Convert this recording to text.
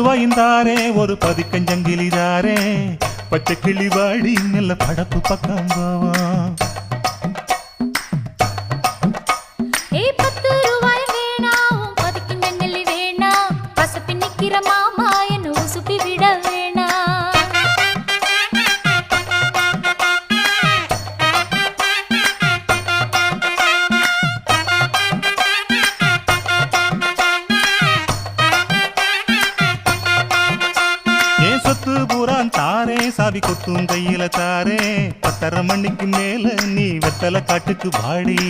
ரூபாய்ந்தாரே ஒரு பதிக்கஞ்சங்கிலிதாரே பச்சை கிளி வாடி நல்ல படப்பு பக்கம் போவோம். மாமா என்ன உசுப்பி விட வேணா. ஏன் சொத்து பூரான் தாரே சாவி கொத்தும் கையில தாரே 10:30 மணிக்கு மேல நீ வெத்தலை காட்டுக்கு பாடி.